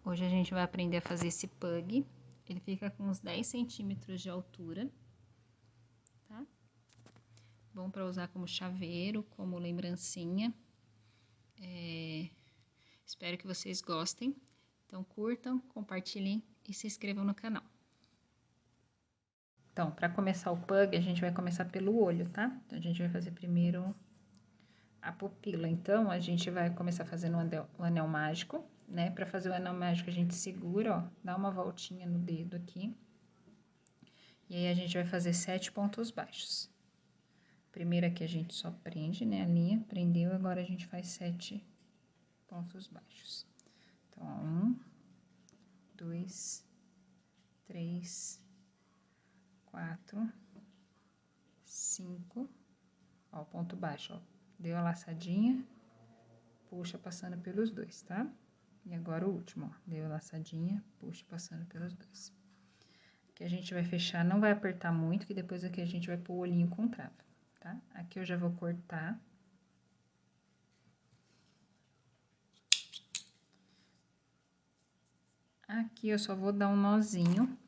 Hoje a gente vai aprender a fazer esse pug. Ele fica com uns 10 centímetros de altura, tá? Bom para usar como chaveiro, como lembrancinha. Espero que vocês gostem. Então, curtam, compartilhem e se inscrevam no canal. Então, para começar o pug, a gente vai começar pelo olho, tá? Então, a gente vai fazer primeiro a pupila. Então, a gente vai começar fazendo o anel mágico, né? Para fazer o anel mágico, a gente segura, ó, dá uma voltinha no dedo aqui. E aí, a gente vai fazer 7 pontos baixos. Primeiro aqui a gente só prende, né, a linha, prendeu, agora a gente faz 7 pontos baixos. Então, ó, 1, 2, 3, 4, 5, ó, o ponto baixo, ó, deu a laçadinha, puxa passando pelos dois, tá? E agora o último, ó, deu a laçadinha, puxa passando pelos dois. Aqui a gente vai fechar, não vai apertar muito, que depois aqui a gente vai pôr o olhinho com trava, tá? Aqui eu já vou cortar. Aqui eu só vou dar um nozinho.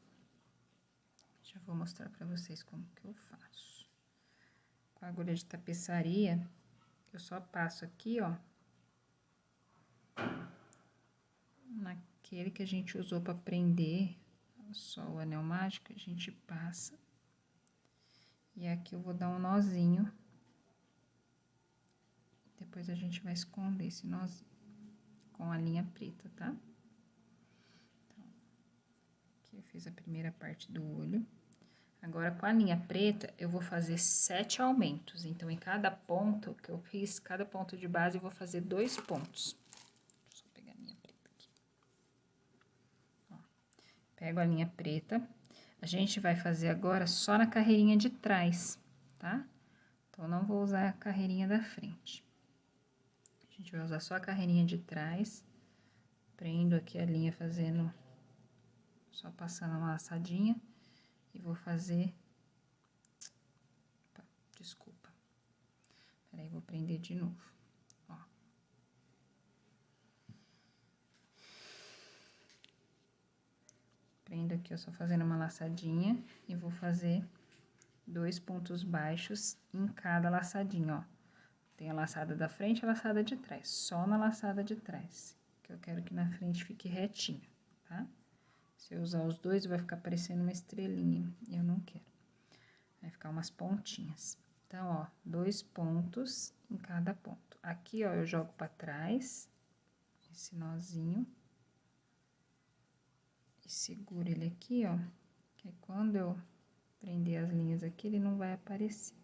Já vou mostrar pra vocês como que eu faço. Com a agulha de tapeçaria, eu só passo aqui, ó. Naquele que a gente usou pra prender só o anel mágico, a gente passa. E aqui eu vou dar um nozinho. Depois a gente vai esconder esse nozinho com a linha preta, tá? Então, aqui eu fiz a primeira parte do olho. Agora, com a linha preta, eu vou fazer 7 aumentos. Então, em cada ponto que eu fiz, cada ponto de base, eu vou fazer 2 pontos. Deixa eu só pegar a linha preta aqui. Ó, pego a linha preta. A gente vai fazer agora só na carreirinha de trás, tá? Então, não vou usar a carreirinha da frente. A gente vai usar só a carreirinha de trás. Prendo aqui a linha fazendo... Só passando uma laçadinha. E vou fazer... Opa, desculpa. Peraí, vou prender de novo. Ó. Prendo aqui, eu só fazendo uma laçadinha. E vou fazer 2 pontos baixos em cada laçadinha, ó. Tem a laçada da frente e a laçada de trás. Só na laçada de trás. Que eu quero que na frente fique retinho, tá? Se eu usar os dois, vai ficar parecendo uma estrelinha. Eu não quero. Vai ficar umas pontinhas. Então, ó, 2 pontos em cada ponto. Aqui, ó, eu jogo pra trás, esse nozinho. E seguro ele aqui, ó, que quando eu prender as linhas aqui, ele não vai aparecer.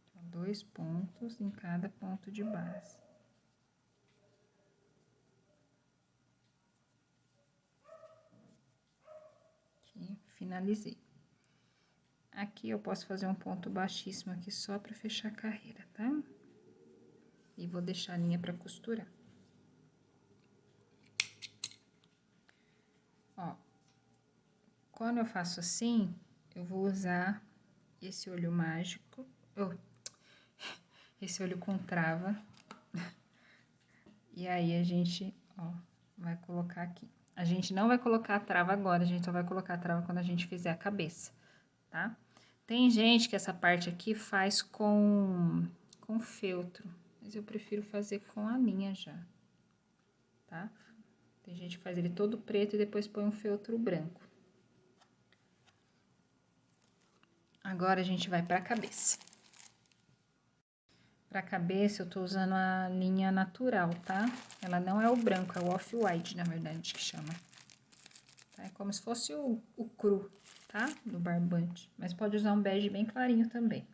Então, 2 pontos em cada ponto de base. Aqui, finalizei. Aqui eu posso fazer um ponto baixíssimo aqui só pra fechar a carreira, tá? E vou deixar a linha pra costurar. Ó, quando eu faço assim, eu vou usar esse olho mágico, esse olho com trava. E aí, a gente, ó, vai colocar aqui. A gente não vai colocar a trava agora, a gente só vai colocar a trava quando a gente fizer a cabeça, tá? Tem gente que essa parte aqui faz com feltro, mas eu prefiro fazer com a linha já, tá? Tem gente que faz ele todo preto e depois põe um feltro branco. Agora, a gente vai pra cabeça. Pra cabeça, eu tô usando a linha natural, tá? Ela não é o branco, é o off-white, na verdade, que chama. Tá? É como se fosse o cru, tá? Do barbante. Mas pode usar um bege bem clarinho também.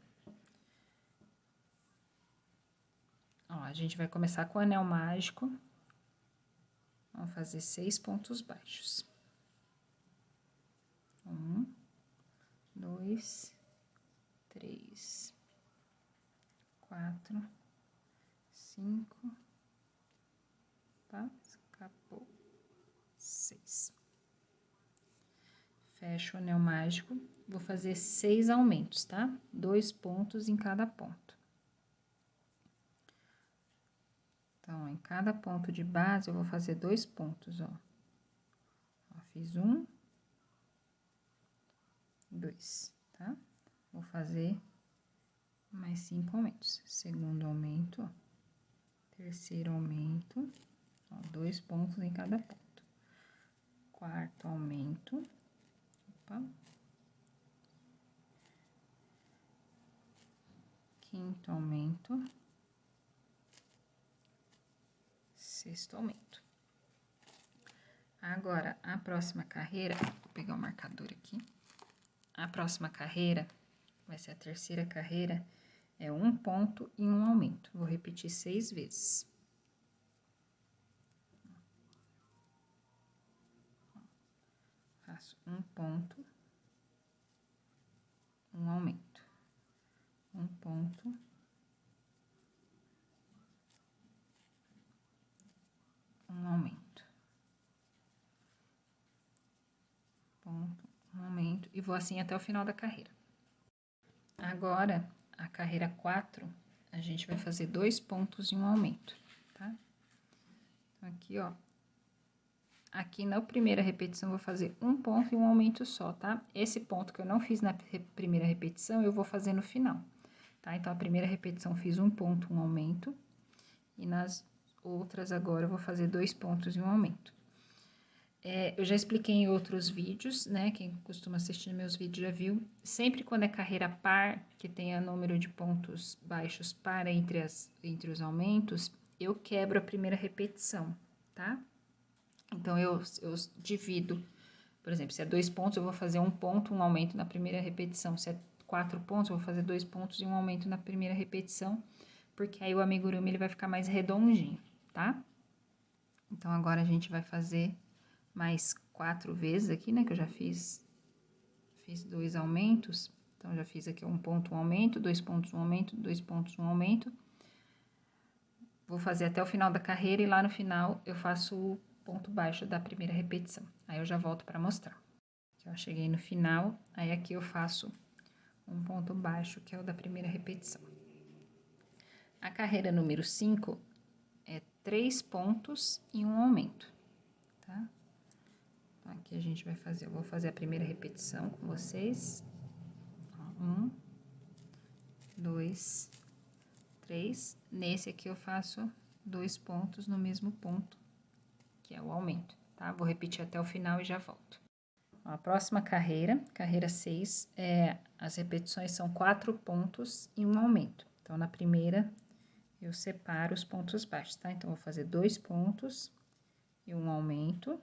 Ó, a gente vai começar com o anel mágico. Vamos fazer 6 pontos baixos. 1, 2, 3, 4, 5, tá? Escapou. 6. Fecho o anel mágico. vou fazer 6 aumentos, tá? 2 pontos em cada ponto. Então, em cada ponto de base, eu vou fazer 2 pontos, ó. Ó, fiz 1, 2, tá? Vou fazer mais 5 aumentos. Segundo aumento, ó. Terceiro aumento, ó, 2 pontos em cada ponto. Quarto aumento, opa. Quinto aumento. Sexto aumento. Agora, a próxima carreira, vou pegar o marcador aqui. A próxima carreira, vai ser a terceira carreira, é 1 ponto e 1 aumento. Vou repetir 6 vezes. Faço 1 ponto, 1 aumento. 1 ponto, 1 aumento. Ponto, 1 aumento. E vou assim até o final da carreira. Agora, a carreira 4, a gente vai fazer 2 pontos e 1 aumento, tá? Então, aqui, ó. Aqui na primeira repetição, eu vou fazer 1 ponto e 1 aumento só, tá? Esse ponto que eu não fiz na primeira repetição, eu vou fazer no final, tá? Então, a primeira repetição eu fiz 1 ponto, 1 aumento. E nas outras agora, eu vou fazer 2 pontos e 1 aumento. Eu já expliquei em outros vídeos, né? Quem costuma assistir meus vídeos já viu. Sempre quando é carreira par, que tenha número de pontos baixos par entre os aumentos, eu quebro a primeira repetição, tá? Então, eu divido, por exemplo, se é 2 pontos, eu vou fazer 1 ponto, 1 aumento na primeira repetição. Se é 4 pontos, eu vou fazer 2 pontos e 1 aumento na primeira repetição, porque aí o amigurumi ele vai ficar mais redondinho, tá? Então, agora a gente vai fazer mais 4 vezes aqui, né, que eu já fiz 2 aumentos. Então, já fiz aqui 1 ponto, 1 aumento, 2 pontos, 1 aumento, 2 pontos, 1 aumento. Vou fazer até o final da carreira e lá no final eu faço o ponto baixo da primeira repetição. Aí, eu já volto para mostrar. Aqui, ó, cheguei no final, aí aqui eu faço um ponto baixo, que é o da primeira repetição. A carreira número 5 é 3 pontos e 1 aumento, tá? Então, aqui a gente vai fazer, eu vou fazer a primeira repetição com vocês. 1, 2, 3. Nesse aqui eu faço 2 pontos no mesmo ponto, que é o aumento, tá? Vou repetir até o final e já volto. Ó, a próxima carreira, carreira 6, as repetições são 4 pontos e 1 aumento. Então, na primeira, eu separo os pontos baixos, tá? Então, vou fazer 2 pontos e 1 aumento.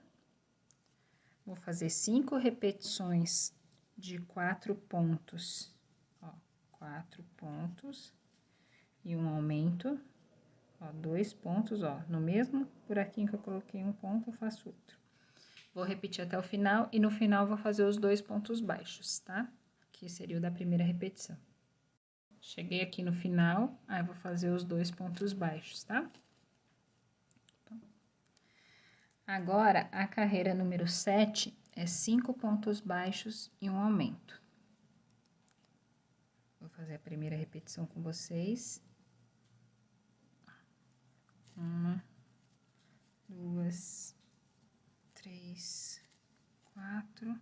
Vou fazer 5 repetições de 4 pontos, ó, 4 pontos e 1 aumento, ó, 2 pontos, ó, no mesmo buraquinho que eu coloquei um ponto, eu faço outro. Vou repetir até o final e no final vou fazer os 2 pontos baixos, tá? Que seria o da primeira repetição. Cheguei aqui no final, aí vou fazer os 2 pontos baixos, tá? Agora, a carreira número 7 é 5 pontos baixos e 1 aumento. Vou fazer a primeira repetição com vocês. 1, 2, 3, 4,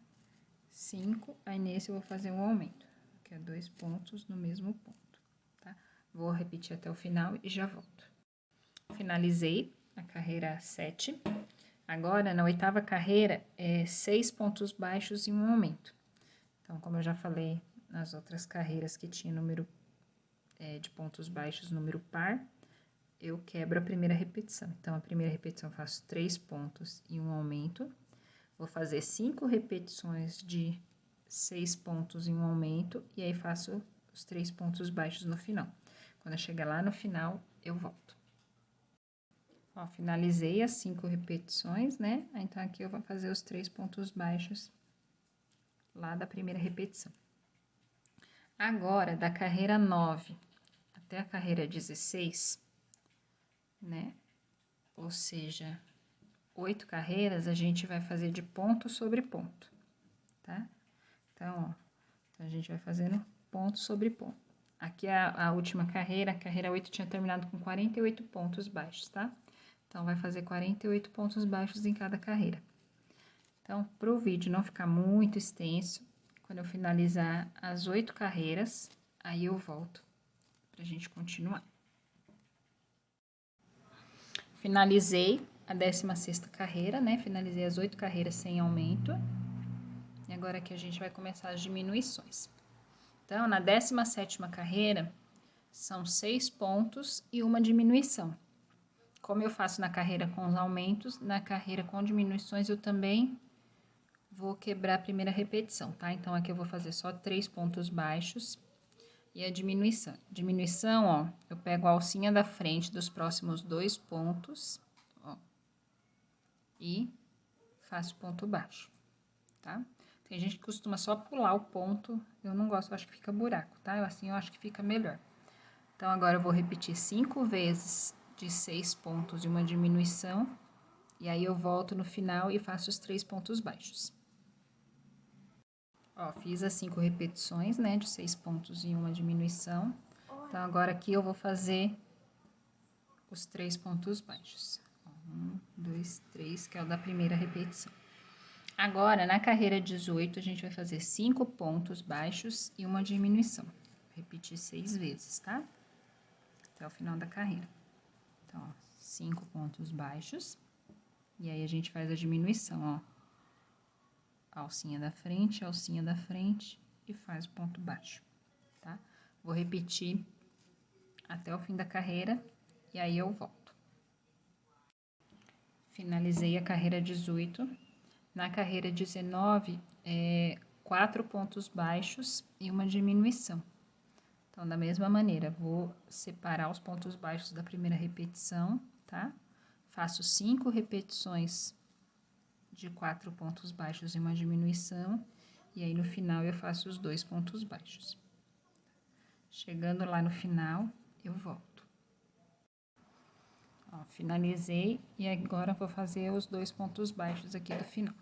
5. Aí, nesse eu vou fazer um aumento, que é 2 pontos no mesmo ponto, tá? Vou repetir até o final e já volto. Finalizei a carreira 7. Agora, na 8ª carreira, é 6 pontos baixos e 1 aumento. Então, como eu já falei nas outras carreiras que tinha número de pontos baixos, número par, eu quebro a primeira repetição. Então, a primeira repetição eu faço 3 pontos e 1 aumento. Vou fazer 5 repetições de 6 pontos e 1 aumento, e aí faço os 3 pontos baixos no final. Quando eu chegar lá no final, eu volto. Ó, finalizei as 5 repetições, né? Então, aqui eu vou fazer os 3 pontos baixos lá da primeira repetição. Agora, da carreira 9 até a carreira 16, né? Ou seja, 8 carreiras, a gente vai fazer de ponto sobre ponto, tá? Então, ó, Então, a gente vai fazendo ponto sobre ponto. Aqui a última carreira, a carreira 8 tinha terminado com 48 pontos baixos, tá? Então, vai fazer 48 pontos baixos em cada carreira. Então, para o vídeo não ficar muito extenso, quando eu finalizar as 8 carreiras, aí eu volto pra gente continuar. Finalizei a 16ª carreira, né? Finalizei as 8 carreiras sem aumento. E agora aqui a gente vai começar as diminuições. Então, na 17ª carreira, são 6 pontos e uma diminuição. Como eu faço na carreira com os aumentos, na carreira com diminuições eu também vou quebrar a primeira repetição, tá? Então, aqui eu vou fazer só 3 pontos baixos e a diminuição. Diminuição, ó, eu pego a alcinha da frente dos próximos 2 pontos, ó, e faço ponto baixo, tá? Tem gente que costuma só pular o ponto, eu não gosto, eu acho que fica buraco, tá? Assim eu acho que fica melhor. Então, agora eu vou repetir 5 vezes de 6 pontos e uma diminuição, e aí eu volto no final e faço os 3 pontos baixos. Ó, fiz as 5 repetições, né, de 6 pontos e uma diminuição. Então, agora aqui eu vou fazer os 3 pontos baixos. 1, 2, 3, que é o da primeira repetição. Agora, na carreira 18, a gente vai fazer 5 pontos baixos e uma diminuição. Repetir 6 vezes, tá? Até o final da carreira. Então, ó, 5 pontos baixos. E aí, a gente faz a diminuição, ó. Alcinha da frente e faz o ponto baixo, tá? Vou repetir até o fim da carreira e aí eu volto. Finalizei a carreira 18. Na carreira 19, 4 pontos baixos e uma diminuição. Então, da mesma maneira, vou separar os pontos baixos da primeira repetição, tá? Faço 5 repetições de 4 pontos baixos e uma diminuição, e aí no final eu faço os 2 pontos baixos. Chegando lá no final, eu volto. Ó, finalizei, e agora vou fazer os 2 pontos baixos aqui do final.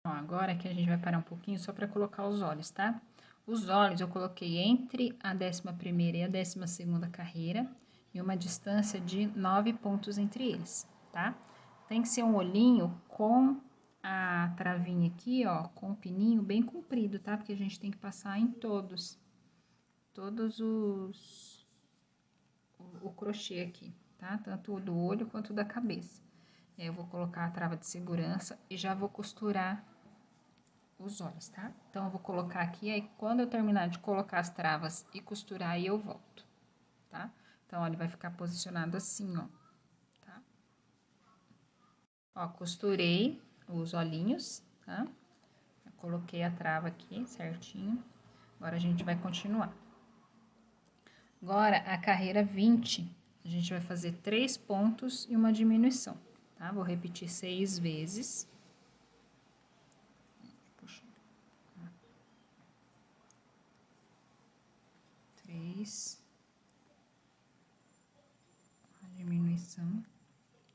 Ó, agora que a gente vai parar um pouquinho só para colocar os olhos, tá? Os olhos eu coloquei entre a 11ª e a 12ª carreira, e uma distância de 9 pontos entre eles, tá? Tem que ser um olhinho com a travinha aqui, ó, com o pininho bem comprido, tá? Porque a gente tem que passar em todos o crochê aqui, tá? Tanto o do olho quanto o da cabeça. E aí, eu vou colocar a trava de segurança e já vou costurar os olhos, tá? Então, eu vou colocar aqui, aí quando eu terminar de colocar as travas e costurar, aí eu volto, tá? Então, ó, ele vai ficar posicionado assim, ó. Ó, costurei os olhinhos, tá? Eu coloquei a trava aqui certinho. Agora, a gente vai continuar. Agora, a carreira 20, a gente vai fazer 3 pontos e uma diminuição, tá? Vou repetir 6 vezes. Puxa. 3. A diminuição.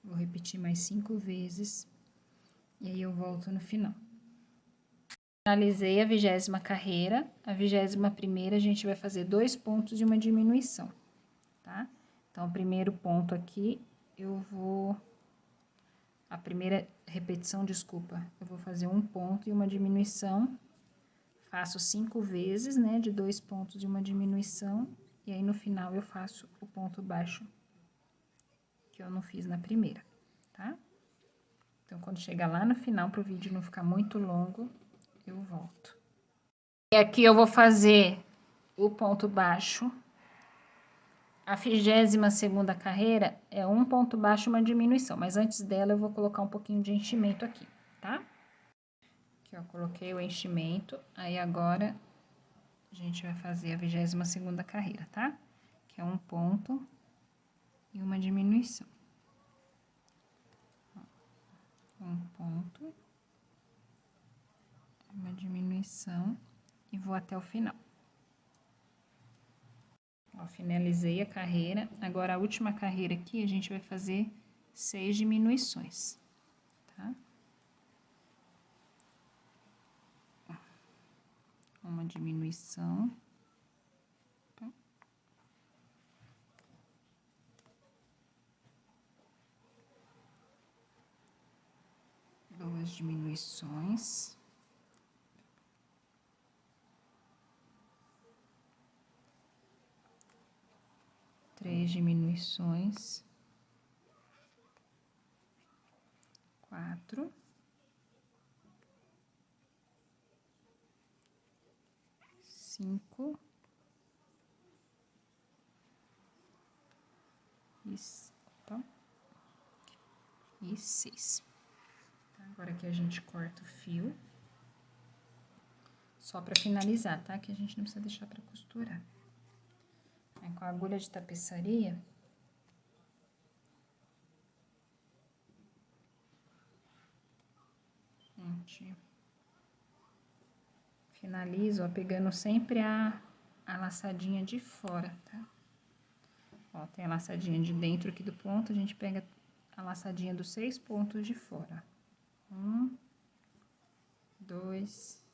Vou repetir mais 5 vezes, e aí eu volto no final. Finalizei a 20ª carreira, a 21ª a gente vai fazer 2 pontos e uma diminuição, tá? Então, o primeiro ponto aqui, a primeira repetição, desculpa, eu vou fazer 1 ponto e uma diminuição, faço 5 vezes, né, de 2 pontos e uma diminuição, e aí no final eu faço o ponto baixo que eu não fiz na primeira, tá? Então, quando chegar lá no final, para o vídeo não ficar muito longo, eu volto. E aqui eu vou fazer o ponto baixo. A 22ª carreira é 1 ponto baixo e uma diminuição, mas antes dela eu vou colocar um pouquinho de enchimento aqui, tá? Aqui, ó, coloquei o enchimento, aí agora a gente vai fazer a 22ª carreira, tá? Que é 1 ponto e uma diminuição. 1 ponto, uma diminuição e vou até o final. Ó, finalizei a carreira. Agora, a última carreira aqui, a gente vai fazer 6 diminuições, tá? uma diminuição. Tá? Duas diminuições. Três diminuições. Quatro. Cinco. E seis. Agora aqui a gente corta o fio. Só pra finalizar, tá? Que a gente não precisa deixar pra costurar. Aí, com a agulha de tapeçaria, a gente finaliza, ó, pegando sempre a laçadinha de fora, tá? Ó, tem a laçadinha de dentro aqui do ponto, a gente pega a laçadinha dos 6 pontos de fora. 1, 2,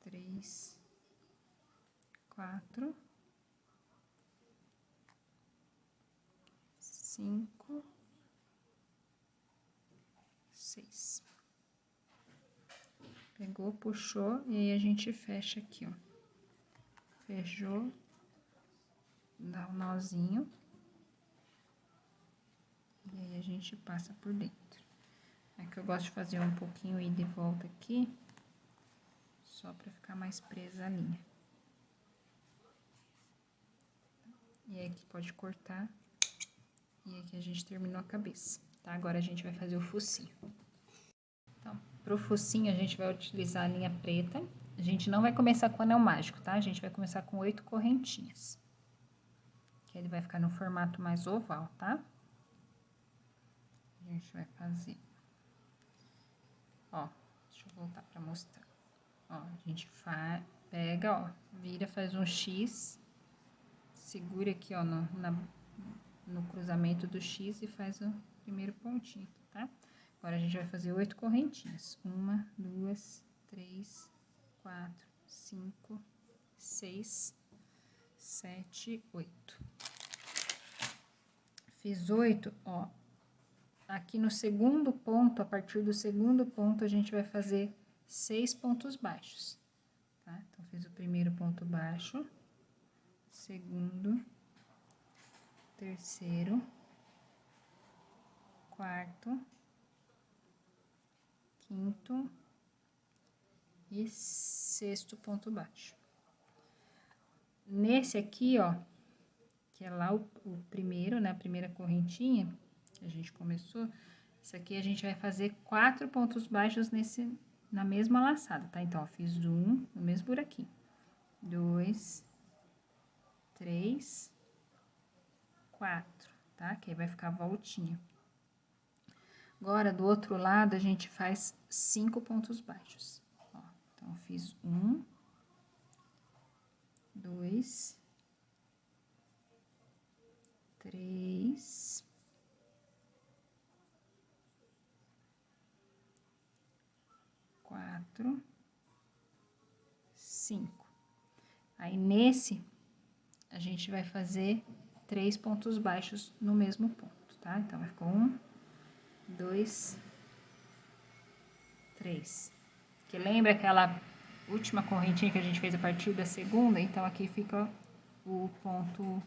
3, 4, 5, 6. Pegou, puxou, e aí a gente fecha aqui, ó. Fechou, dá um nozinho. E aí a gente passa por dentro. É que eu gosto de fazer um pouquinho ida e volta aqui, só pra ficar mais presa a linha. E aí aqui pode cortar. E aqui a gente terminou a cabeça, tá? Agora a gente vai fazer o focinho. Então, pro focinho a gente vai utilizar a linha preta. A gente não vai começar com anel mágico, tá? A gente vai começar com 8 correntinhas. Que ele vai ficar no formato mais oval, tá? A gente vai fazer. Ó, deixa eu voltar pra mostrar. Ó, a gente pega, ó, vira, faz um X, segura aqui, ó, no cruzamento do X e faz o primeiro pontinho, tá? Agora, a gente vai fazer 8 correntinhas. 1, 2, 3, 4, 5, 6, 7, 8. Fiz 8, ó. Aqui no segundo ponto, a partir do segundo ponto, a gente vai fazer 6 pontos baixos, tá? Então, fiz o primeiro ponto baixo, segundo, terceiro, quarto, quinto e sexto ponto baixo. Nesse aqui, ó, que é lá o primeiro, né, a primeira correntinha que a gente começou, isso aqui a gente vai fazer 4 pontos baixos na mesma laçada, tá? Então, ó, fiz um no mesmo buraquinho, 2, 3, 4, tá? Que aí vai ficar a voltinha. Agora, do outro lado, a gente faz 5 pontos baixos. Ó, então, fiz 1, 2, 3, 4, 5. Aí, nesse, a gente vai fazer 3 pontos baixos no mesmo ponto, tá? Então, vai ficar 1, 2, 3. Que lembra aquela última correntinha que a gente fez a partir da segunda? Então, aqui fica o ponto,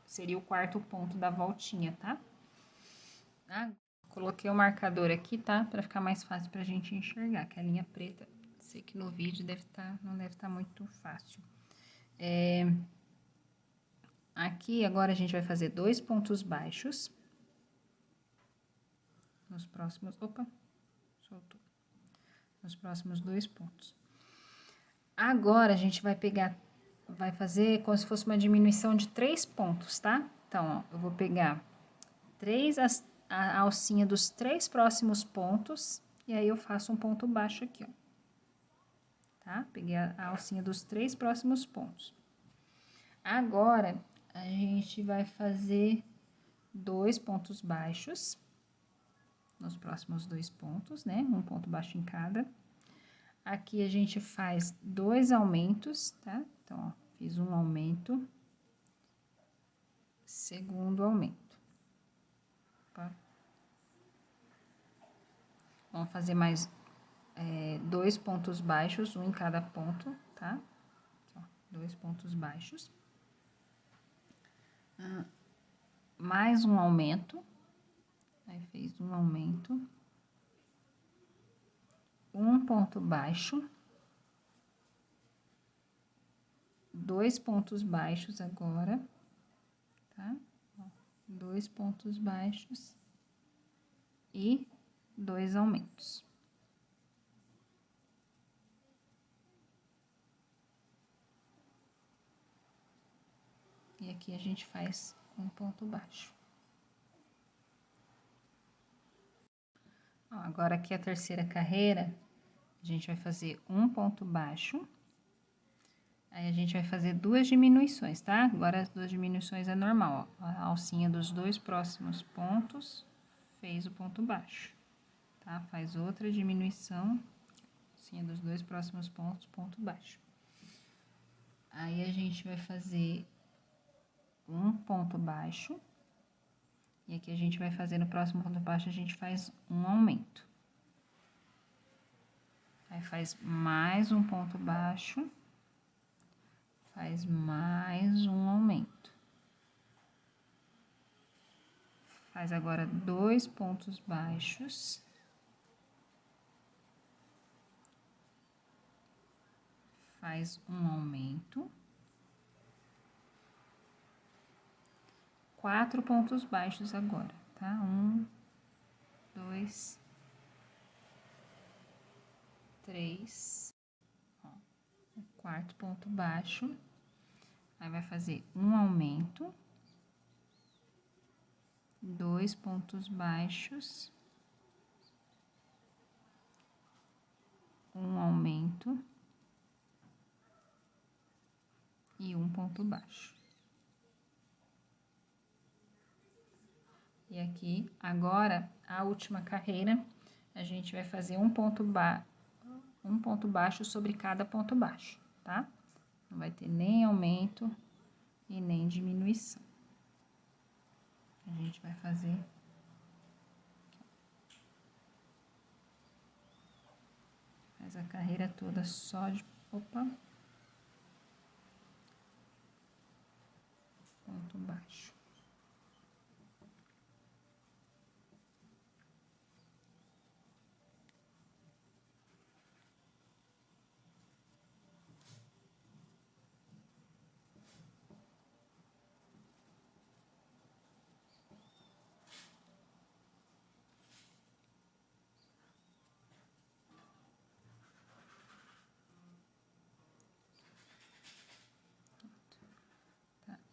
seria o quarto ponto da voltinha, tá? Ah, coloquei o marcador aqui, tá? Pra ficar mais fácil pra gente enxergar, que a linha preta, sei que no vídeo não deve estar muito fácil. Aqui, agora, a gente vai fazer 2 pontos baixos. Nos próximos... Opa, soltou. Nos próximos 2 pontos. Agora, a gente vai fazer como se fosse uma diminuição de 3 pontos, tá? Então, ó, eu vou pegar a alcinha dos 3 próximos pontos, e aí eu faço um ponto baixo aqui, ó. Tá? Peguei a alcinha dos 3 próximos pontos. Agora, a gente vai fazer 2 pontos baixos nos próximos 2 pontos, né? Um ponto baixo em cada. Aqui a gente faz 2 aumentos, tá? Então, ó, fiz um aumento, segundo aumento. Opa. Vamos fazer mais 2 pontos baixos, um em cada ponto, tá? Ó, 2 pontos baixos. Mais um aumento. Aí, fez um aumento. Um ponto baixo. 2 pontos baixos agora, tá? Ó, 2 pontos baixos e 2 aumentos. E aqui a gente faz um ponto baixo. Ó, agora aqui a terceira carreira, a gente vai fazer um ponto baixo. Aí, a gente vai fazer 2 diminuições, tá? Agora, as 2 diminuições é normal, ó. A alcinha dos 2 próximos pontos fez o ponto baixo, tá? Faz outra diminuição, alcinha dos 2 próximos pontos, ponto baixo. Aí, a gente vai fazer um ponto baixo. E aqui a gente vai fazer no próximo ponto baixo, a gente faz um aumento. Aí, faz mais um ponto baixo. Faz mais um aumento. Faz agora 2 pontos baixos. Faz um aumento. 4 pontos baixos agora, tá? 1, 2, 3. Ó, o quarto ponto baixo. Aí, vai fazer um aumento. 2 pontos baixos. Um aumento. E um ponto baixo. E aqui, agora, a última carreira, a gente vai fazer um ponto baixo sobre cada ponto baixo, tá? Não vai ter nem aumento e nem diminuição. A gente vai fazer... Faz a carreira toda só de... Opa! Ponto baixo.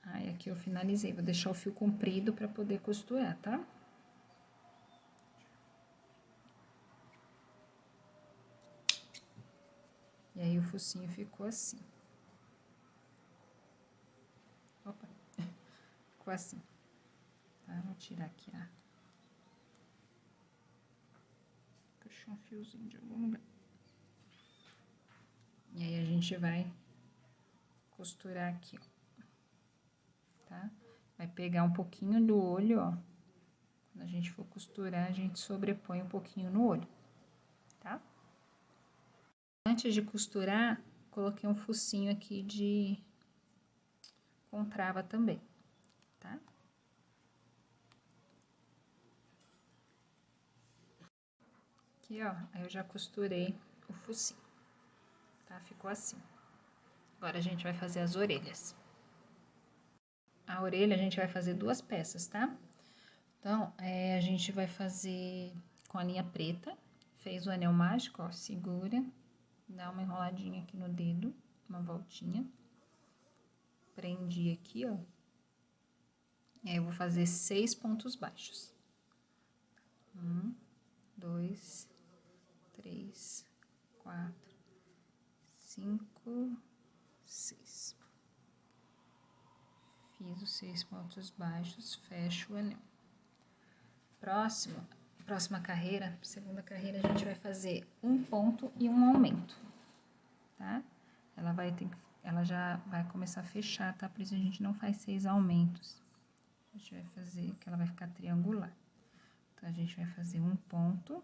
Aí, aqui eu finalizei. Vou deixar o fio comprido pra poder costurar, tá? E aí, o focinho ficou assim. Opa! Ficou assim. Tá? Vou tirar aqui a... Puxar um fiozinho de algum lugar. E aí, a gente vai costurar aqui, ó. Tá? Vai pegar um pouquinho do olho, ó. Quando a gente for costurar, a gente sobrepõe um pouquinho no olho, tá? Antes de costurar, coloquei um focinho aqui com trava também, tá? Aqui, ó, aí eu já costurei o focinho, tá? Ficou assim. Agora, a gente vai fazer as orelhas. A orelha, a gente vai fazer 2 peças, tá? Então, a gente vai fazer com a linha preta. Fez o anel mágico, ó, segura, dá uma enroladinha aqui no dedo, uma voltinha. Prendi aqui, ó. E aí, eu vou fazer 6 pontos baixos. 1, 2, 3, 4, 5, 6. Fiz os 6 pontos baixos, fecho o anel. Próximo, Próxima carreira, segunda carreira, a gente vai fazer um ponto e um aumento, tá? Ela já vai começar a fechar, tá? Por isso a gente não faz 6 aumentos. A gente vai fazer, que ela vai ficar triangular. Então, a gente vai fazer um ponto,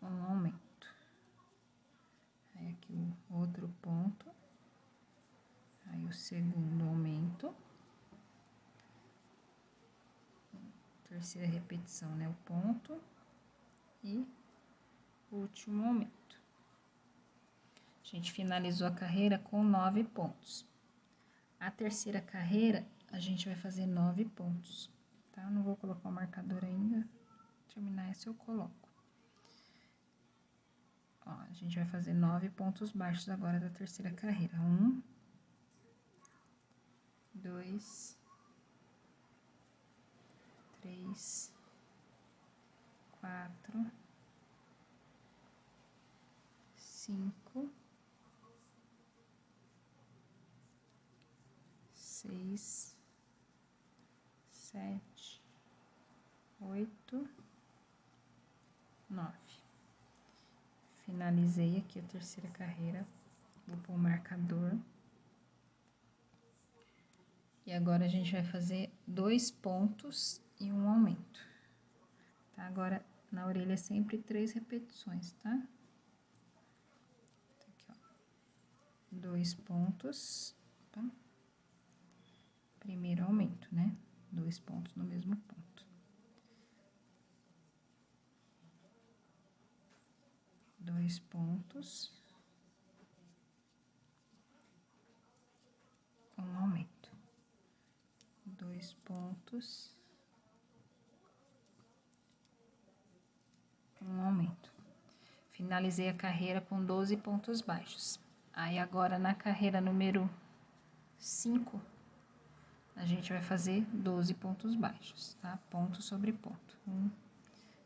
um aumento. Aí, aqui o outro ponto. Aí, o segundo aumento. Terceira repetição, né? O ponto. E o último aumento. A gente finalizou a carreira com 9 pontos. A terceira carreira, a gente vai fazer 9 pontos, tá? Eu não vou colocar o marcador ainda. Terminar essa eu coloco. Ó, a gente vai fazer 9 pontos baixos agora da terceira carreira. 1, 2, 3, 4, 5, 6, 7, 8, 9. Finalizei aqui a terceira carreira, vou pôr o marcador. E agora a gente vai fazer 2 pontos e um aumento, tá? Agora, na orelha é sempre 3 repetições, tá? Aqui, ó. 2 pontos, tá? Primeiro aumento, né? 2 pontos no mesmo ponto. 2 pontos. Um aumento. 2 pontos. Um aumento. Finalizei a carreira com 12 pontos baixos. Aí, agora, na carreira número 5, a gente vai fazer 12 pontos baixos, tá? Ponto sobre ponto.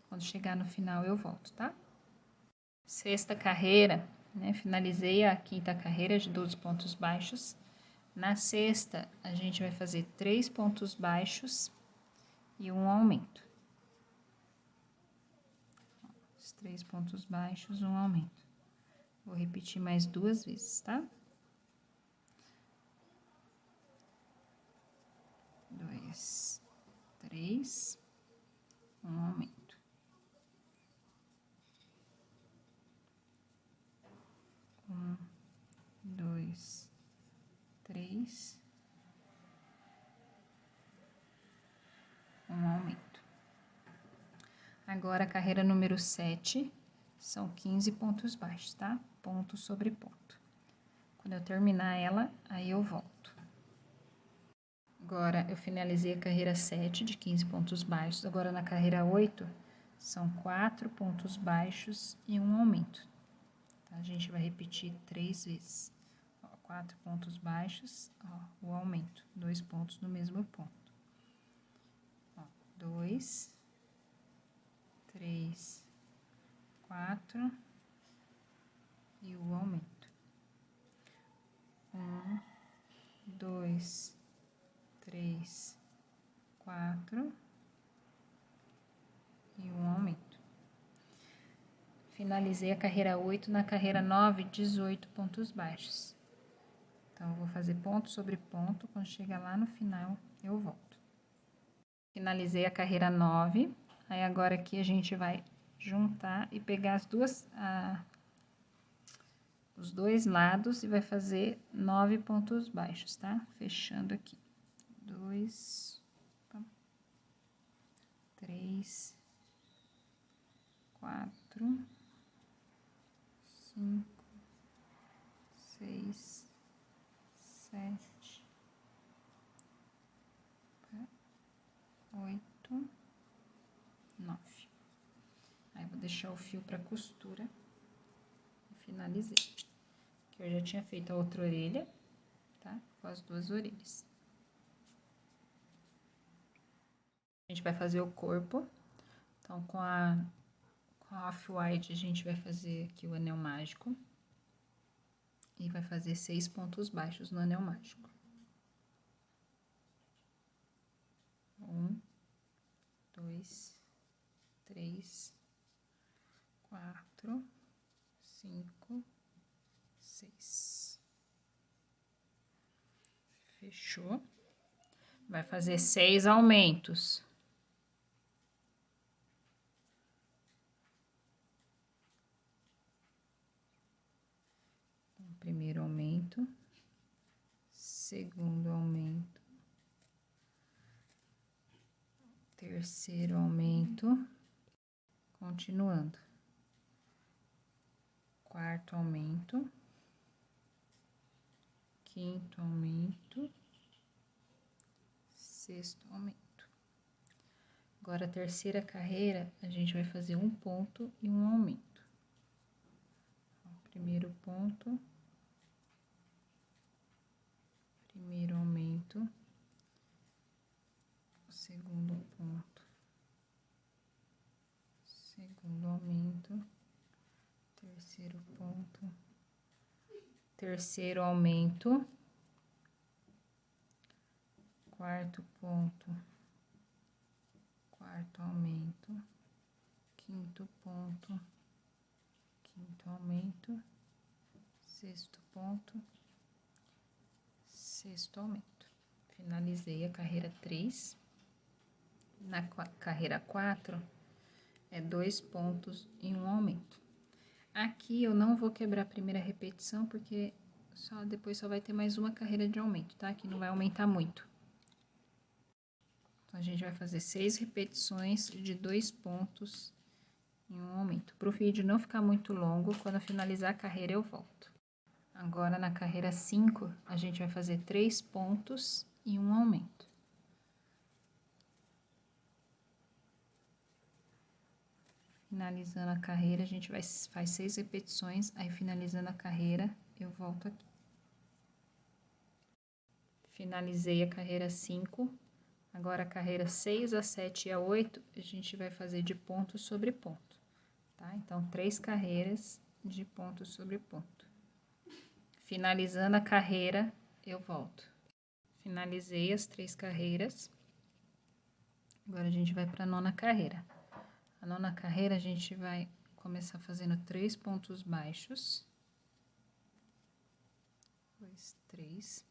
Quando chegar no final, eu volto, tá? Sexta carreira, né? Finalizei a quinta carreira de 12 pontos baixos. Na sexta, a gente vai fazer 3 pontos baixos e um aumento. Os 3 pontos baixos, um aumento. Vou repetir mais 2 vezes, tá? 2, 3, um aumento. 1, 2, 3, um aumento. Agora, a carreira número 7, são 15 pontos baixos, tá? Ponto sobre ponto. Quando eu terminar ela, aí eu volto. Agora, eu finalizei a carreira 7 de 15 pontos baixos. Agora, na carreira 8, são 4 pontos baixos e um aumento. Tá? A gente vai repetir 3 vezes. Ó, 4 pontos baixos, ó, o aumento. 2 pontos no mesmo ponto. Ó, 2, 3, 4 e o aumento. 1, 2, 3, 4 e um aumento. Finalizei a carreira 8, na carreira 9, 18 pontos baixos. Então, eu vou fazer ponto sobre ponto, quando chegar lá no final, eu volto. Finalizei a carreira 9, aí agora aqui a gente vai juntar e pegar os dois lados e vai fazer 9 pontos baixos, tá? Fechando aqui. 2, 3, 4, 5, 6, 7, 8, 9. Aí, vou deixar o fio pra costura e finalizei. Que eu já tinha feito a outra orelha, tá? Com as 2 orelhas. A gente vai fazer o corpo. Então, com a off-white, a gente vai fazer aqui o anel mágico. E vai fazer 6 pontos baixos no anel mágico. 1, 2, 3, 4, 5, 6. Fechou? Vai fazer 6 aumentos. Primeiro aumento, segundo aumento, terceiro aumento, continuando. Quarto aumento, quinto aumento, sexto aumento. Agora, a terceira carreira, a gente vai fazer um ponto e um aumento. Primeiro ponto, primeiro aumento, segundo ponto, segundo aumento, terceiro ponto, terceiro aumento, quarto ponto, quarto aumento, quinto ponto, quinto aumento, sexto ponto, sexto aumento. Finalizei a carreira 3. Na carreira 4, é 2 pontos e um aumento. Aqui eu não vou quebrar a primeira repetição, porque depois só vai ter mais uma carreira de aumento, tá? Aqui não vai aumentar muito. Então, a gente vai fazer 6 repetições de 2 pontos e um aumento. Para o vídeo não ficar muito longo, quando eu finalizar a carreira eu volto. Agora, na carreira 5, a gente vai fazer 3 pontos e um aumento. Finalizando a carreira, a gente faz 6 repetições, aí finalizando a carreira, eu volto aqui. Finalizei a carreira 5, agora a carreira 6, a 7 e a 8, a gente vai fazer de ponto sobre ponto, tá? Então, 3 carreiras de ponto sobre ponto. Finalizando a carreira, eu volto. Finalizei as 3 carreiras, agora a gente vai para a 9ª carreira. A 9ª carreira, a gente vai começar fazendo 3 pontos baixos. 2, 3.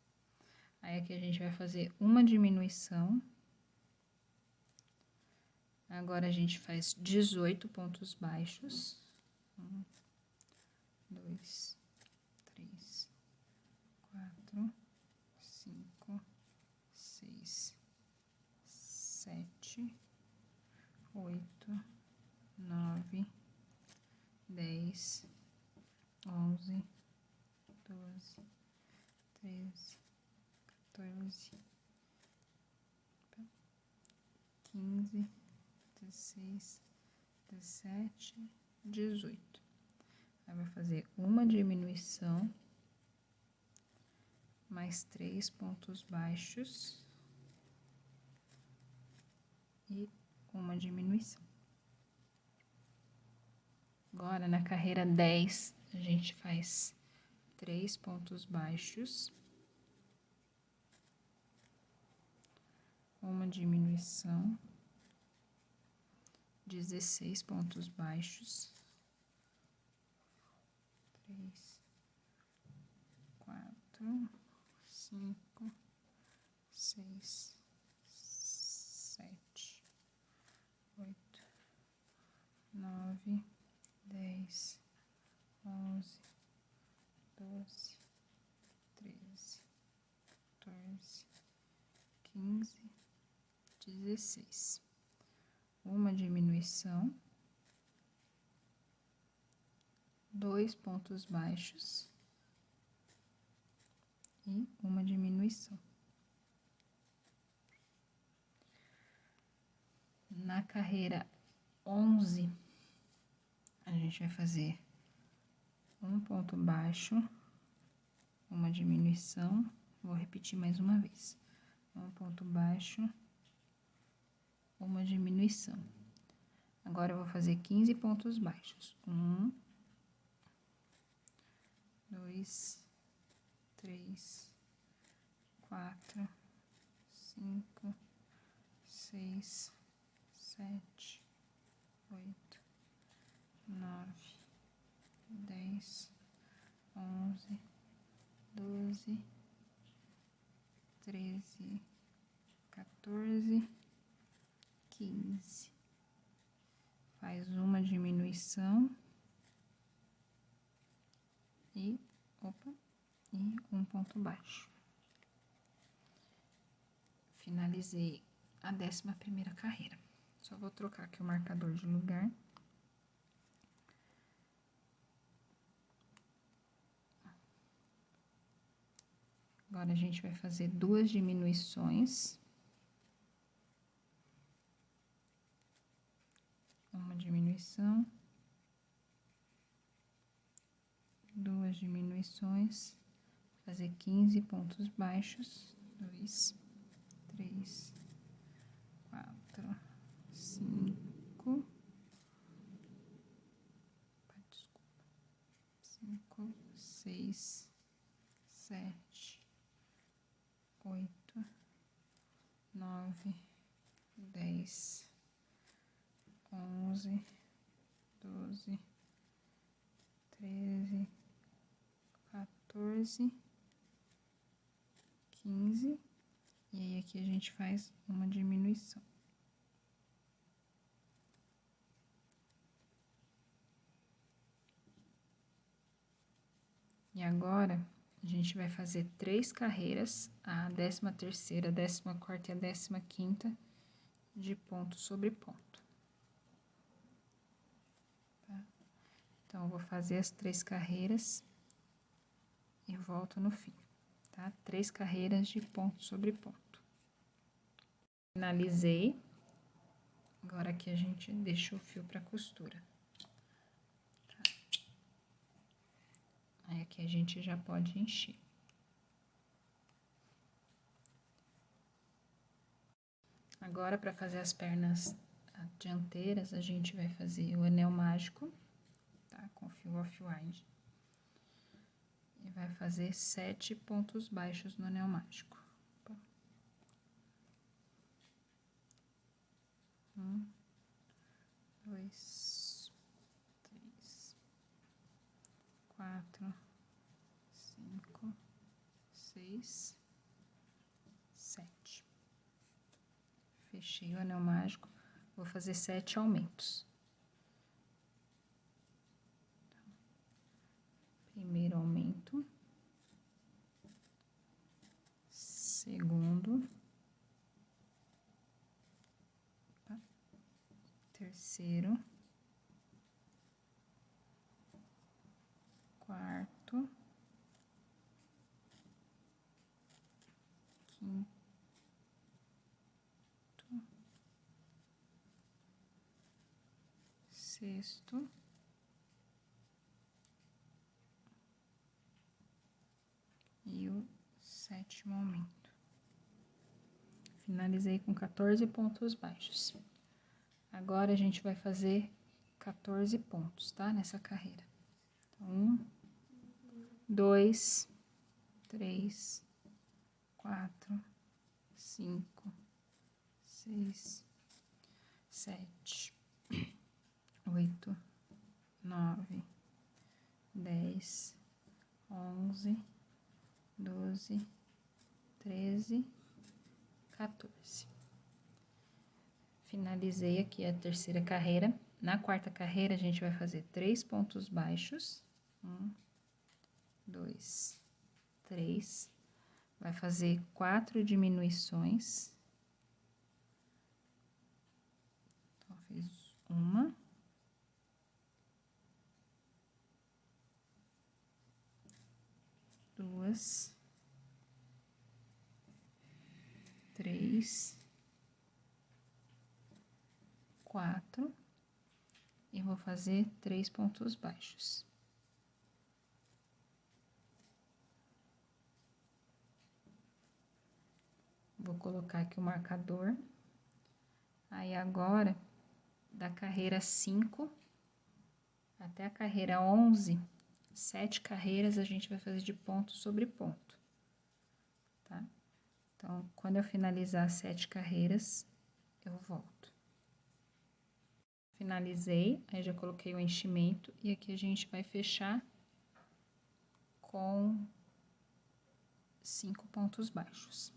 Aí, aqui a gente vai fazer uma diminuição. Agora, a gente faz 18 pontos baixos. 1, 2, 3, 4, 5, 6, 7, 8, 9, 10, 11, 12, 13, 14, 15, 16, 17, 18. Aí, vai fazer uma diminuição, mais 3 pontos baixos e uma diminuição. Agora, na carreira 10, a gente faz 3 pontos baixos, uma diminuição, 16 pontos baixos, 3, 4, 5, 6, 7, 8, 9, 10, 11, 12, 13, 14, 15, 16. Uma diminuição, 2 pontos baixos e uma diminuição. Na carreira 11, a gente vai fazer um ponto baixo, uma diminuição, vou repetir mais uma vez. Um ponto baixo, uma diminuição. Agora, eu vou fazer 15 pontos baixos. 1, 2, 3, 4, 5, 6, 7, 8, 9, 10, 11, 12, 13, 14, 15. Faz uma diminuição e um ponto baixo. Finalizei a 11ª carreira. Só vou trocar aqui o marcador de lugar. Agora, a gente vai fazer 2 diminuições. Uma diminuição. 2 diminuições. Fazer 15 pontos baixos. 2, 3, 4, 5. Desculpa. 5, 6, 7, 8, 9, 10, 11, 12, 13, 14, 15. E aí, aqui a gente faz uma diminuição. E agora, a gente vai fazer 3 carreiras, a 13ª, a 14ª e a 15ª, de ponto sobre ponto. Tá? Então, eu vou fazer as 3 carreiras e volto no fim, tá? 3 carreiras de ponto sobre ponto. Finalizei. Agora, aqui a gente deixa o fio pra costura. Tá? Aí, aqui a gente já pode encher. Agora, para fazer as pernas dianteiras, a gente vai fazer o anel mágico, tá? Com fio off-wide. E vai fazer 7 pontos baixos no anel mágico. 1, 2, 3, 4, 5, 6, 7. Fechei o anel mágico, vou fazer 7 aumentos. Primeiro aumento, segundo, terceiro, quarto, quinto, sexto, e o 7º aumento. Finalizei com 14 pontos baixos. Agora, a gente vai fazer 14 pontos, tá? Nessa carreira. Então, 1, 2, 3, 4, 5, 6, 7, 8, 9, 10, 11, 12, 13, 14. Finalizei aqui a 3ª carreira. Na 4ª carreira, a gente vai fazer 3 pontos baixos. 1, 2, 3. Vai fazer 4 diminuições. Então, fiz 1, 2, 3, 4, e vou fazer 3 pontos baixos. Vou colocar aqui o marcador. Aí, agora, da carreira 5 até a carreira 11, 7 carreiras a gente vai fazer de ponto sobre ponto, tá? Então, quando eu finalizar as 7 carreiras, eu volto. Finalizei, aí já coloquei o enchimento e aqui a gente vai fechar com 5 pontos baixos.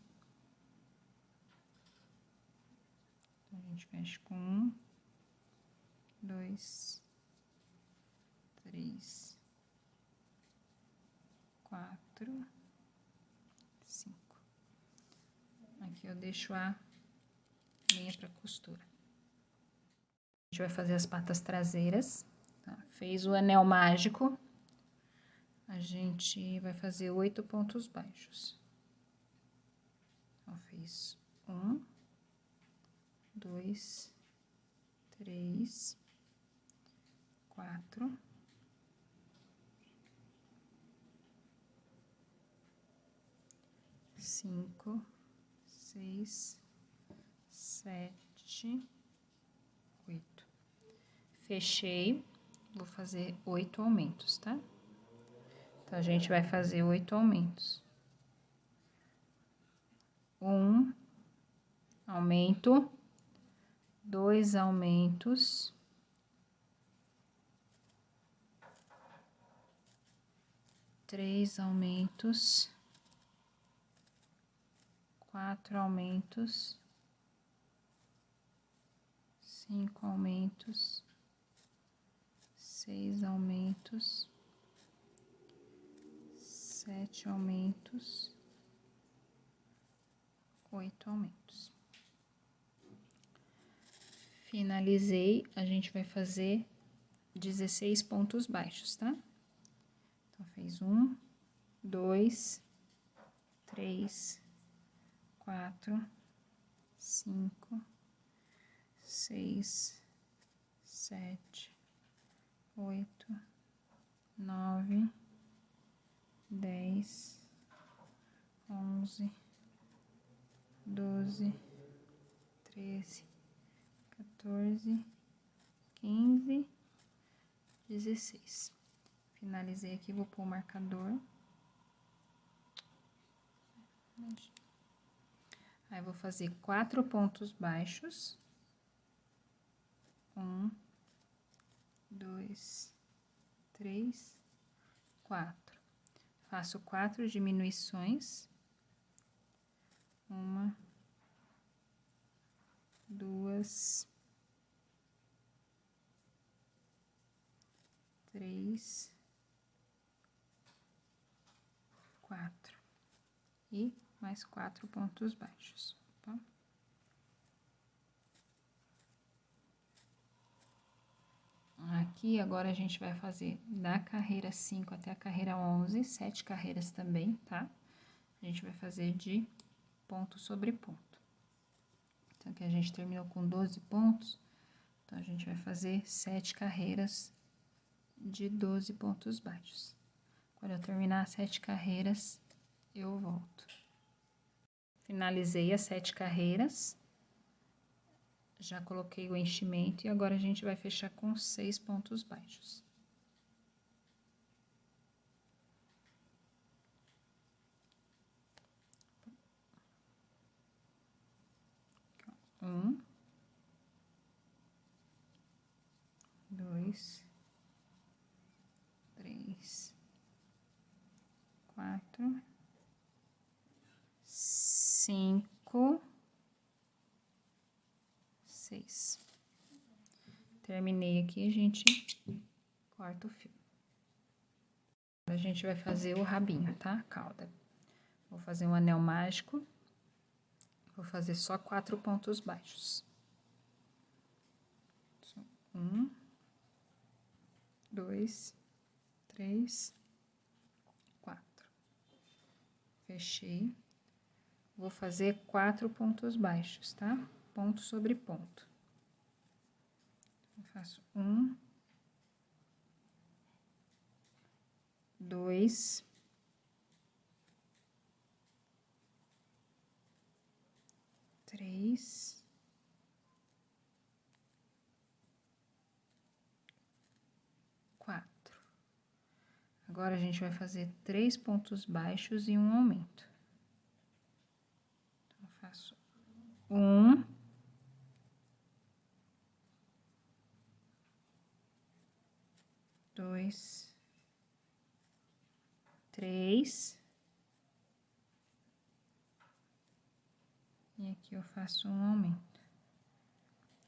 Então, a gente fecha com 1, 2, 3, 4, 5. Aqui eu deixo a linha para costura. A gente vai fazer as patas traseiras, tá? Fez o anel mágico, a gente vai fazer 8 pontos baixos. Então, fiz 1, 2, 3, 4, 5, 6, 7, 8. Fechei, vou fazer 8 aumentos, tá? Então, a gente vai fazer 8 aumentos. 1 aumento, 2 aumentos, 3 aumentos, 4 aumentos, 5 aumentos, 6 aumentos, 7 aumentos, 8 aumentos. Finalizei, a gente vai fazer 16 pontos baixos, tá? Então, fez 1, 2, 3, 4, 5, 6, 7, 8, 9, 10, 11, 12, 13, 14, 15, 16. Finalizei aqui, vou pôr o marcador. Aí, vou fazer 4 pontos baixos. 1, 2, 3, 4. Faço 4 diminuições. 1, 2, 3, 4. E mais 4 pontos baixos, tá? Aqui, agora, a gente vai fazer da carreira 5 até a carreira 11, 7 carreiras também, tá? A gente vai fazer de ponto sobre ponto. Então, aqui a gente terminou com 12 pontos, então, a gente vai fazer 7 carreiras de 12 pontos baixos. Quando eu terminar as 7 carreiras, eu volto. Finalizei as 7 carreiras. Já coloquei o enchimento e agora a gente vai fechar com 6 pontos baixos. 1, 2, 3, 4, 5, 6. Terminei aqui, a gente corta o fio. Agora, a gente vai fazer o rabinho, tá? A cauda. Vou fazer um anel mágico. Vou fazer só 4 pontos baixos. 1, 2, 3, 4. Fechei. Vou fazer 4 pontos baixos, tá? Ponto sobre ponto. Eu faço 1, 2, 3, 4. Agora, a gente vai fazer 3 pontos baixos e um aumento. Então, eu faço 1, 2, 3. E aqui eu faço um aumento.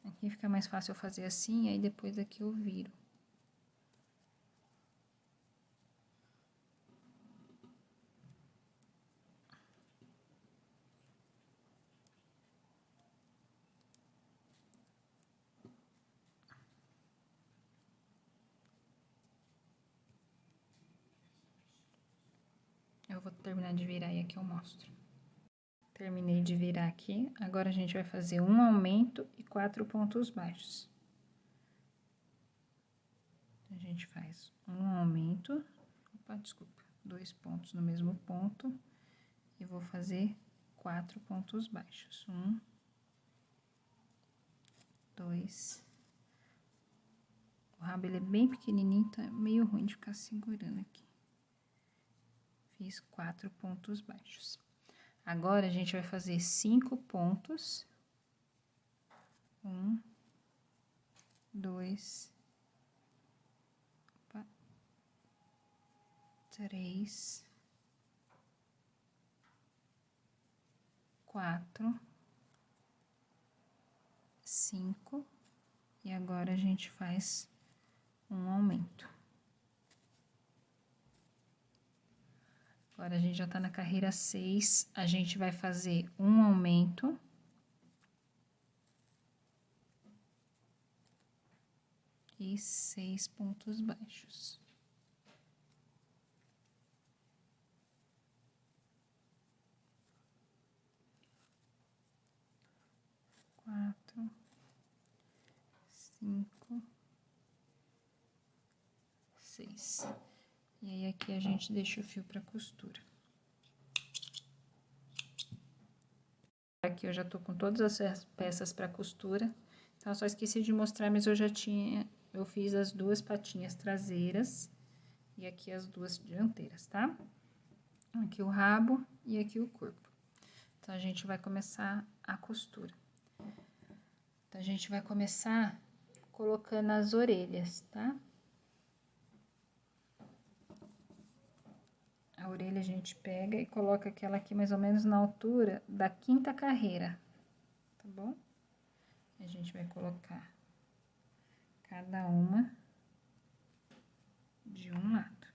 Aqui fica mais fácil eu fazer assim, aí depois aqui eu viro. Eu vou terminar de virar e aqui eu mostro. Terminei de virar aqui, agora a gente vai fazer um aumento e 4 pontos baixos. A gente faz um aumento, desculpa, 2 pontos no mesmo ponto, e vou fazer 4 pontos baixos. 1, 2. O rabo ele é bem pequenininho, então é meio ruim de ficar segurando aqui. Fiz 4 pontos baixos. Agora, a gente vai fazer 5 pontos. 1, 2, 3, 4, 5. E agora, a gente faz um aumento. Agora, a gente já tá na carreira 6, a gente vai fazer um aumento. E 6 pontos baixos. Quatro, 5, 6. E aí, aqui a gente deixa o fio pra costura. Aqui eu já tô com todas as peças pra costura. Então, eu só esqueci de mostrar, mas eu fiz as 2 patinhas traseiras e aqui as 2 dianteiras, tá? Aqui o rabo e aqui o corpo. Então, a gente vai começar a costura. Então, a gente vai começar colocando as orelhas, tá? A orelha a gente pega e coloca aquela aqui mais ou menos na altura da 5ª carreira, tá bom? A gente vai colocar cada uma de um lado,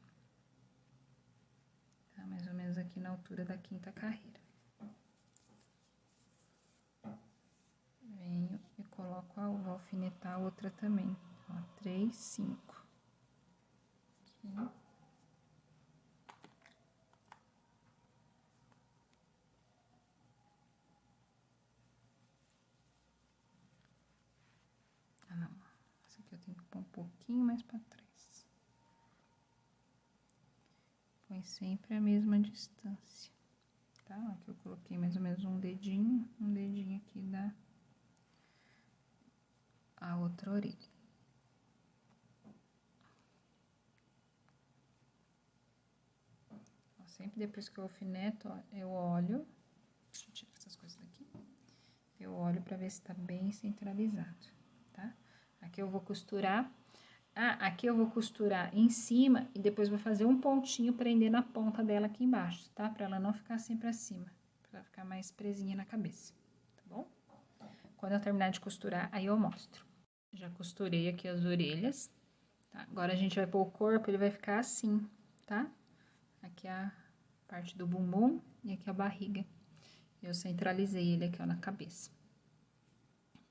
tá? Mais ou menos aqui na altura da 5ª carreira. Venho e coloco vou alfinetar a outra também, ó, 3, 5. Aqui. Ah, não. Essa aqui eu tenho que pôr um pouquinho mais pra trás. Põe sempre a mesma distância, tá? Aqui eu coloquei mais ou menos um dedinho aqui da a outra orelha. Ó, sempre depois que eu alfineto, ó, eu olho, deixa eu tirar essas coisas daqui, eu olho pra ver se tá bem centralizado, tá? Aqui eu vou costurar, aqui eu vou costurar em cima e depois vou fazer um pontinho prender na ponta dela aqui embaixo, tá? Pra ela não ficar sempre acima, pra ela ficar mais presinha na cabeça, tá bom? Quando eu terminar de costurar, aí eu mostro. Já costurei aqui as orelhas, tá? Agora a gente vai pôr o corpo, ele vai ficar assim, tá? Aqui é a parte do bumbum e aqui a barriga. Eu centralizei ele aqui, ó, na cabeça.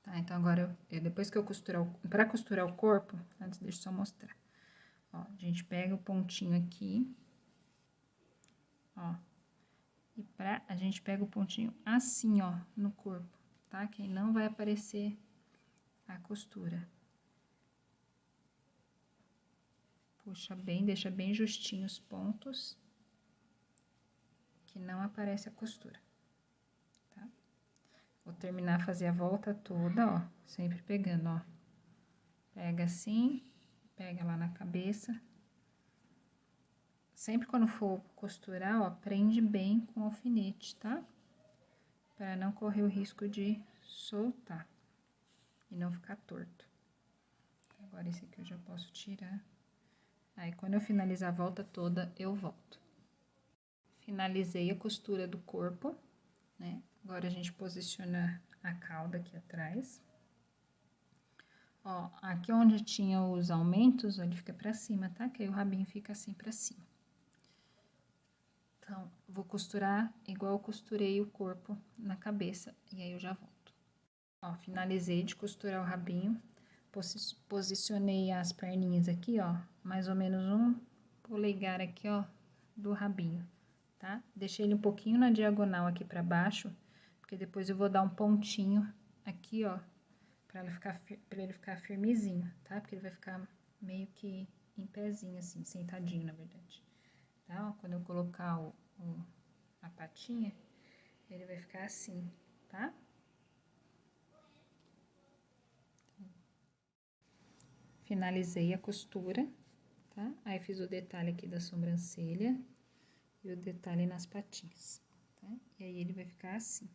Tá? Então, agora, depois que eu costurar, pra costurar o corpo, antes deixa eu só mostrar. Ó, a gente pega o pontinho aqui, ó, e a gente pega o pontinho assim, ó, no corpo, tá? Que aí não vai aparecer a costura. Puxa bem, deixa bem justinho os pontos, que não aparece a costura, tá? Vou terminar, fazer a volta toda, ó, sempre pegando, ó. Pega assim, pega lá na cabeça. Sempre quando for costurar, ó, prende bem com o alfinete, tá? Para não correr o risco de soltar e não ficar torto. Agora, esse aqui eu já posso tirar Aí, quando eu finalizar a volta toda, eu volto. Finalizei a costura do corpo, né? Agora, a gente posiciona a cauda aqui atrás. Ó, aqui onde tinha os aumentos, ele fica pra cima, tá? Que aí o rabinho fica assim pra cima. Então, vou costurar igual eu costurei o corpo na cabeça, e aí eu já volto. Ó, finalizei de costurar o rabinho, posicionei as perninhas aqui, ó, mais ou menos 1 polegar aqui, ó, do rabinho, tá? Deixei ele um pouquinho na diagonal aqui pra baixo, porque depois eu vou dar um pontinho aqui, ó, pra ele ficar firmezinho, tá? Porque ele vai ficar meio que em pezinho, assim, sentadinho, na verdade. Tá? Ó, quando eu colocar a patinha, ele vai ficar assim, tá? Finalizei a costura, tá? Aí, fiz o detalhe aqui da sobrancelha e o detalhe nas patinhas, tá? E aí, ele vai ficar assim.